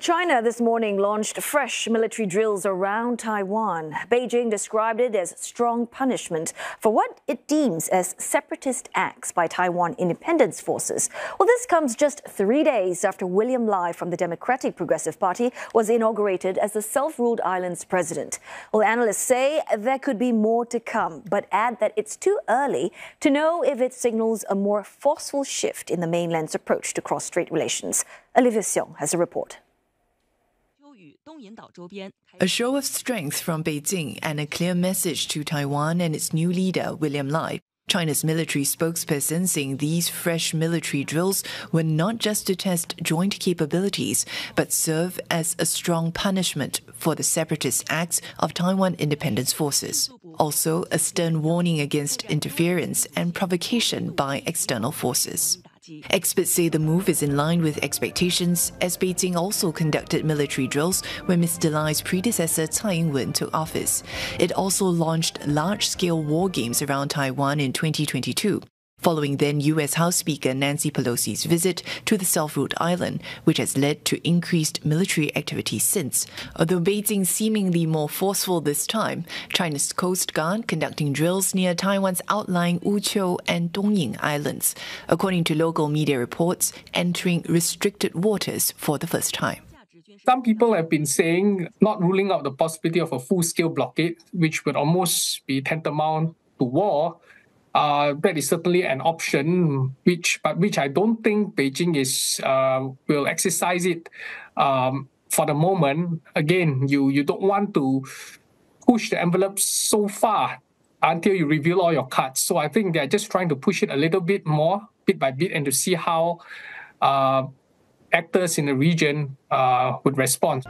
China this morning launched fresh military drills around Taiwan. Beijing described it as strong punishment for what it deems as separatist acts by Taiwan independence forces. Well, this comes just 3 days after William Lai from the Democratic Progressive Party was inaugurated as the self-ruled island's president. Well, analysts say there could be more to come, but add that it's too early to know if it signals a more forceful shift in the mainland's approach to cross-strait relations. Olivia Xiong has a report. A show of strength from Beijing and a clear message to Taiwan and its new leader, William Lai. China's military spokesperson saying these fresh military drills were not just to test joint capabilities, but serve as a strong punishment for the separatist acts of Taiwan independence forces. Also, a stern warning against interference and provocation by external forces. Experts say the move is in line with expectations, as Beijing also conducted military drills when Mr. Lai's predecessor Tsai Ing-wen took office. It also launched large-scale war games around Taiwan in 2022, following then U.S. House Speaker Nancy Pelosi's visit to the self-ruled island, which has led to increased military activity since. Although Beijing seemingly more forceful this time, China's Coast Guard conducting drills near Taiwan's outlying Wuqiu and Dongying Islands, according to local media reports, entering restricted waters for the first time. Some people have been saying, not ruling out the possibility of a full-scale blockade, which would almost be tantamount to war. That is certainly an option, which I don't think Beijing will exercise it for the moment. Again, you don't want to push the envelope so far until you reveal all your cards. So I think they're just trying to push it a little bit more, bit by bit, and to see how actors in the region would respond.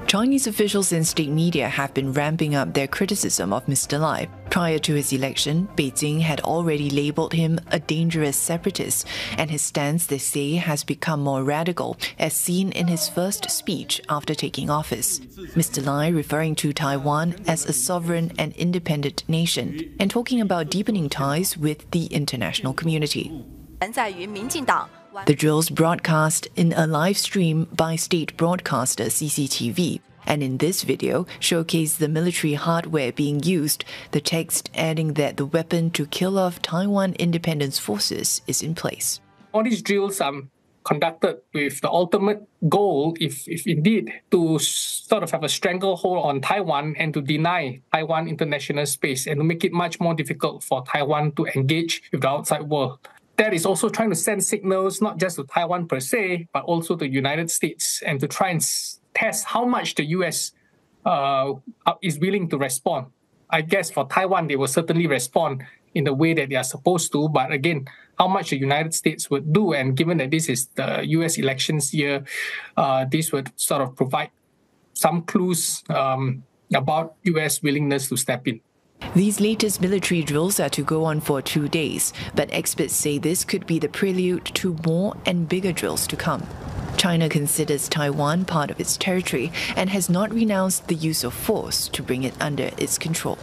Chinese officials and state media have been ramping up their criticism of Mr. Lai. Prior to his election, Beijing had already labelled him a dangerous separatist, and his stance, they say, has become more radical, as seen in his first speech after taking office. Mr. Lai referring to Taiwan as a sovereign and independent nation, and talking about deepening ties with the international community. The drills broadcast in a live stream by state broadcaster CCTV, and in this video showcase the military hardware being used, the text adding that the weapon to kill off Taiwan independence forces is in place. All these drills are conducted with the ultimate goal, if indeed, to sort of have a stranglehold on Taiwan and to deny Taiwan international space and to make it much more difficult for Taiwan to engage with the outside world. That is also trying to send signals not just to Taiwan per se, but also to the United States, and to try and test how much the US is willing to respond. I guess for Taiwan, they will certainly respond in the way that they are supposed to. But again, how much the United States would do, and given that this is the US elections year, this would sort of provide some clues about US willingness to step in. These latest military drills are to go on for 2 days, but experts say this could be the prelude to more and bigger drills to come. China considers Taiwan part of its territory and has not renounced the use of force to bring it under its control.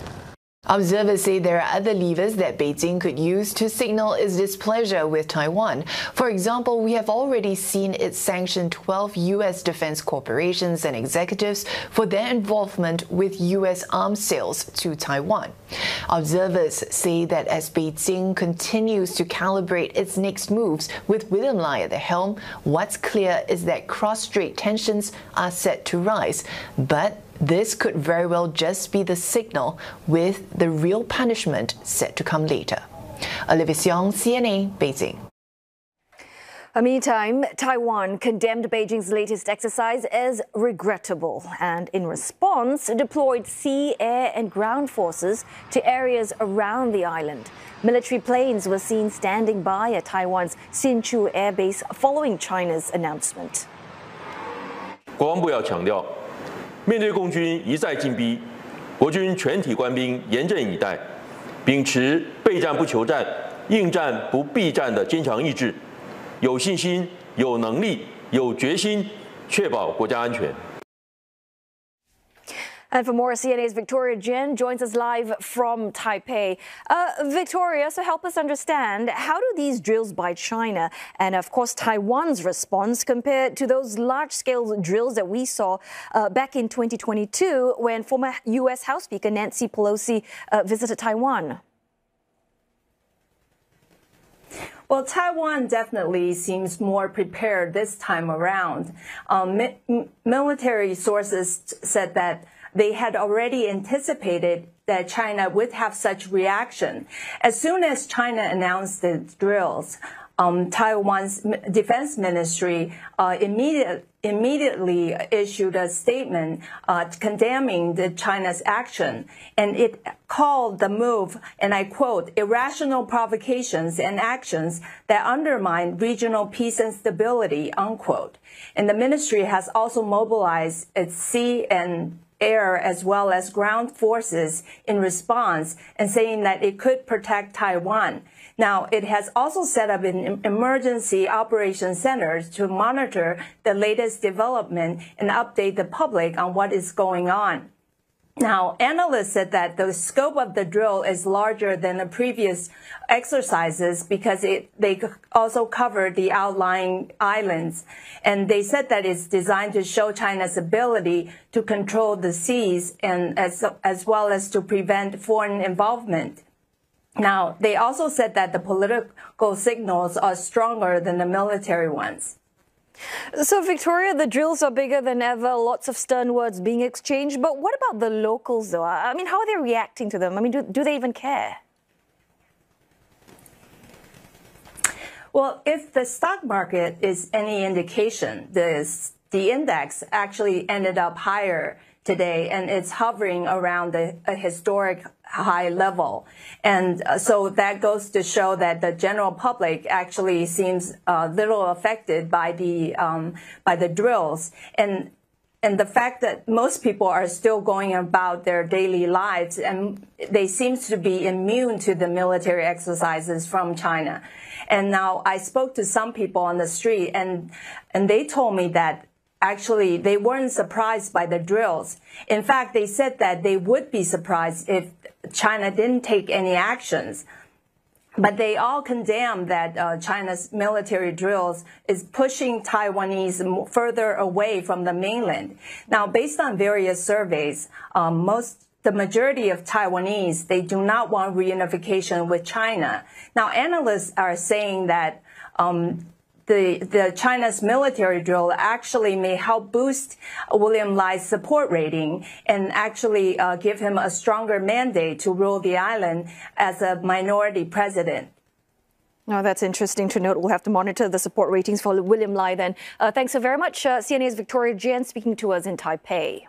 Observers say there are other levers that Beijing could use to signal its displeasure with Taiwan. For example, we have already seen it sanction 12 U.S. defense corporations and executives for their involvement with U.S. arms sales to Taiwan. Observers say that as Beijing continues to calibrate its next moves with William Lai at the helm, what's clear is that cross-strait tensions are set to rise. But this could very well just be the signal, with the real punishment set to come later. Olivia Xiong, CNA, Beijing. Meantime, Taiwan condemned Beijing's latest exercise as regrettable and, in response, deployed sea, air and ground forces to areas around the island. Military planes were seen standing by at Taiwan's Hsinchu Air Base following China's announcement. 国防部要强调，面对共军一再进逼，国军全体官兵严阵以待，秉持备战不求战、应战不避战的坚强意志，有信心、有能力、有决心，确保国家安全。And for more, CNA's Victoria Jen joins us live from Taipei. Victoria, so help us understand, how do these drills by China and, of course, Taiwan's response compare to those large-scale drills that we saw back in 2022 when former U.S. House Speaker Nancy Pelosi visited Taiwan? Well, Taiwan definitely seems more prepared this time around. Military sources said that they had already anticipated that China would have such reaction. As soon as China announced the drills, Taiwan's defense ministry immediately issued a statement condemning China's action, and it called the move, and I quote, irrational provocations and actions that undermine regional peace and stability, unquote. And the ministry has also mobilized its sea and air as well as ground forces in response, and saying that it could protect Taiwan. Now, it has also set up an emergency operations centers to monitor the latest development and update the public on what is going on. Now, analysts said that the scope of the drill is larger than the previous exercises because they also cover the outlying islands. And they said that it's designed to show China's ability to control the seas and as well as to prevent foreign involvement. Now, they also said that the political signals are stronger than the military ones. So, Victoria, the drills are bigger than ever, lots of stern words being exchanged. But what about the locals, though? I mean, how are they reacting to them? I mean, do they even care? Well, if the stock market is any indication, the index actually ended up higher today, and it's hovering around a historic high level. And so that goes to show that the general public actually seems little affected by the drills. And the fact that most people are still going about their daily lives, and they seem to be immune to the military exercises from China. And now I spoke to some people on the street, and they told me that actually they weren't surprised by the drills. In fact, they said that they would be surprised if China didn't take any actions. But they all condemn that China's military drills is pushing Taiwanese further away from the mainland. Now, based on various surveys, the majority of Taiwanese, they do not want reunification with China. Now, analysts are saying that the China's military drill actually may help boost William Lai's support rating and actually give him a stronger mandate to rule the island as a minority president. Oh, that's interesting to note. We'll have to monitor the support ratings for William Lai then. Thanks so very much. CNA's Victoria Jen speaking to us in Taipei.